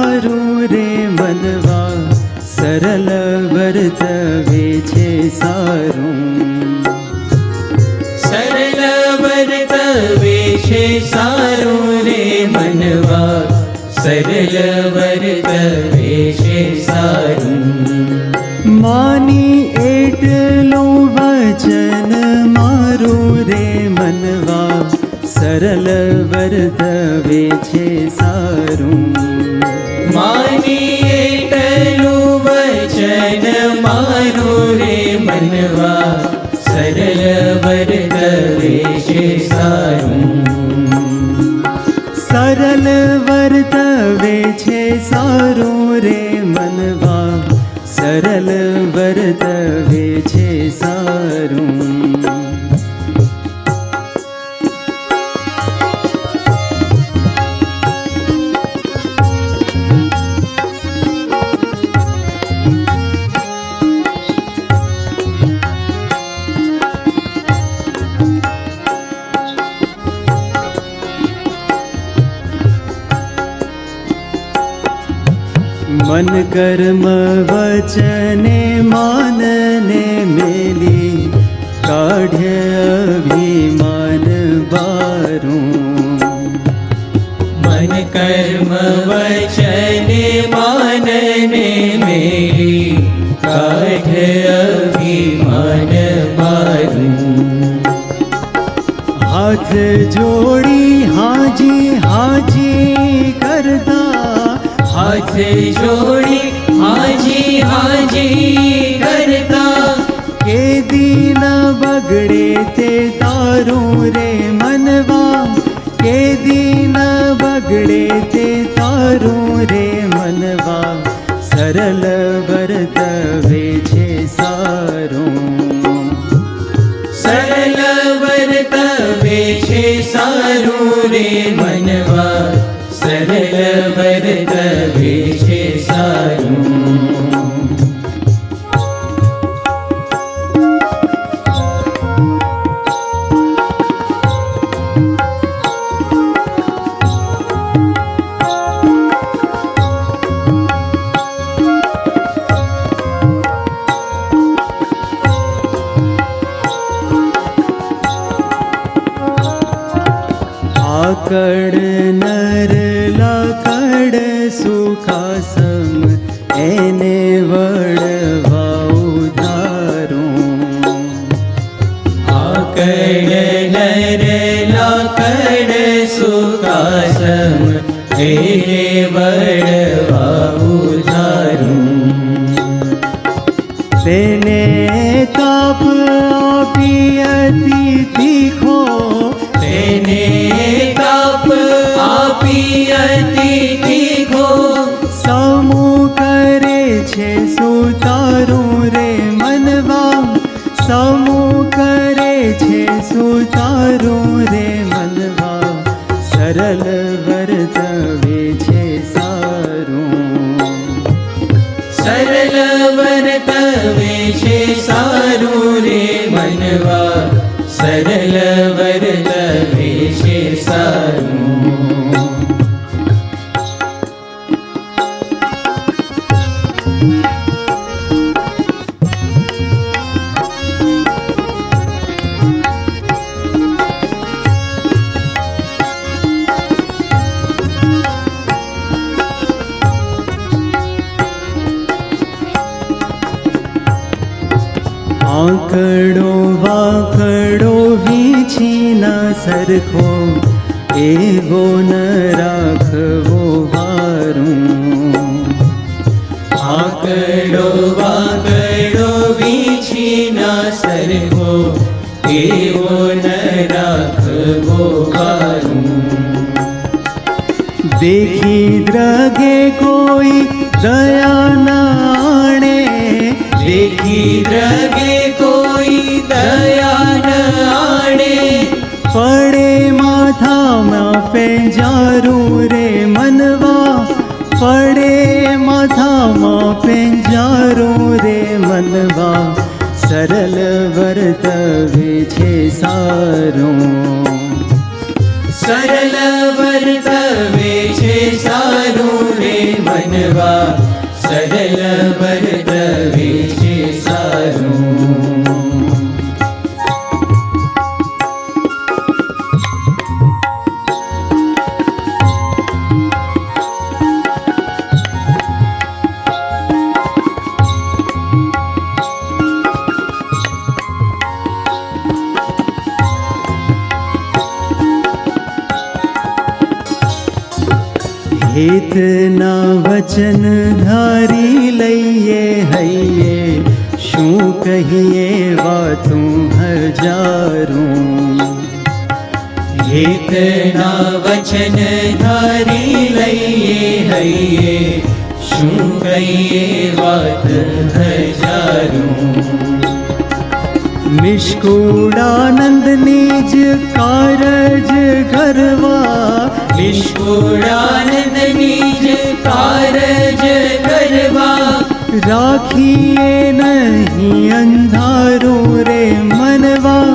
સારું રે મનવા સરળ વર્તવે છે સારું સરળ વર્તવે છે સારું રે મનવા સરળ વર્તવે છે સારું માની એટલું વચન મારું રે મનવા સરળ વર્તવે છે સારું માની એટલું વચન મારું રે મનવા સરળ વર્તવે છે સારું સરળ વર્તવે છે સારું રે મનવા સરળ વર્તવે છે સારું મન કર્મ વચને માનને મેલી કાઢ્ય અભિમાન બારું મન કર્મ વચને માનને મેરી કાઢ અભિમાન બારું હાથ જોડી હાજી હાજી કરતા હાથ જોડી હાજી હાજી કરતા કે દીન બગડે તે તારું રે મનવા કે દીન બગડે તે તારું રે મનવા સરળ વર્તવે છે સારું સરળ વર્તવે છે સારું રે મનવા સરળ વર્તવે છે સારું આકડ નર લાકડ સુખાસમ એને વળવા ઉધારું આકડ નર લાકડ સુકાસમ એ વળવા ઉધારું તેને તાપ આપી અતિ તીખો તેને તાપ આપી અતિ તીખો સમૂહ કરે છે સુતારું રે મનવા સમૂહ કરે છે સુતારું રે મનવા સરળ વર્તવે છે સારું સરળ વર્તવે છે સારું રે મનવા સરળ વર્તવે છે સારું આંકડો વાંકડો વીછી ના સરખો એવો ન રાખવો વારું આકડો વાકડો વીછી ના સરખો એવો ન રાખવો વારું દેખી દ્રગે કોઈ દયા નાણે દેખી દ્રગે કોઈ દયા ન આણે પડે માથામાં પેંજારું રે મનવા પડે માથામાં પેંજારું રે મનવા સરળ વર્તવે છે સારું સરળ વર્તવે છે સારું રે મન મનવા સરળ વર્તવે છે સારું. હિતના વચન ધારી લઈએ હૈયે, શું કહીએ વાતું હજારું. હિતના વચન ધારી લઈએ હૈયે, શું કહીએ વાત હજારું. નિષ્કુળાનંદની જ કારજ કરવા, નિષ્કુળાનંદની જ કારજ કરવા, રાખીએ નહીં અંધારું રે મનવા,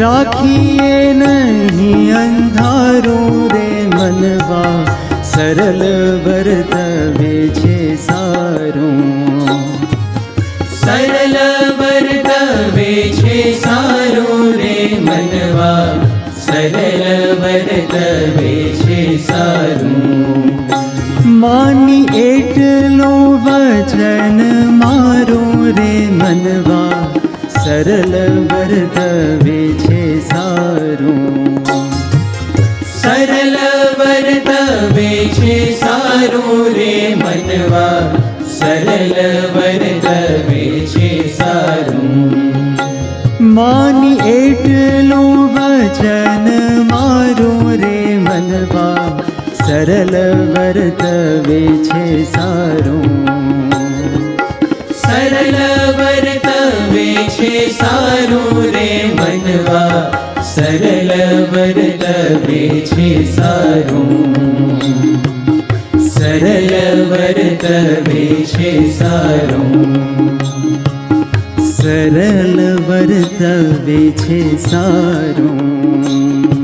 રાખીએ નહીં અંધારું રે મનવા, સરળ વર્તવે છે સારું. સરળ વર્તવે છે સારું રે મનવા, સરળ વર્તવે છે સારું. માની એટલું વચન મારું રે મનવા, સરળ વર્તવે છે સારું. સરળ વર્તવે છે સારું રે મનવા, સરળ વર્તવે છે સારું. માની એટલું વચન મારું રે મનવા, સરળ વર્તવે છે સારું. સરળ વર્તવે છે સારું રે મનવા, સરળ વર્તવે છે સારું. સરળ વર્તવે છે સારું. સરળ વર્તવે છે સારું.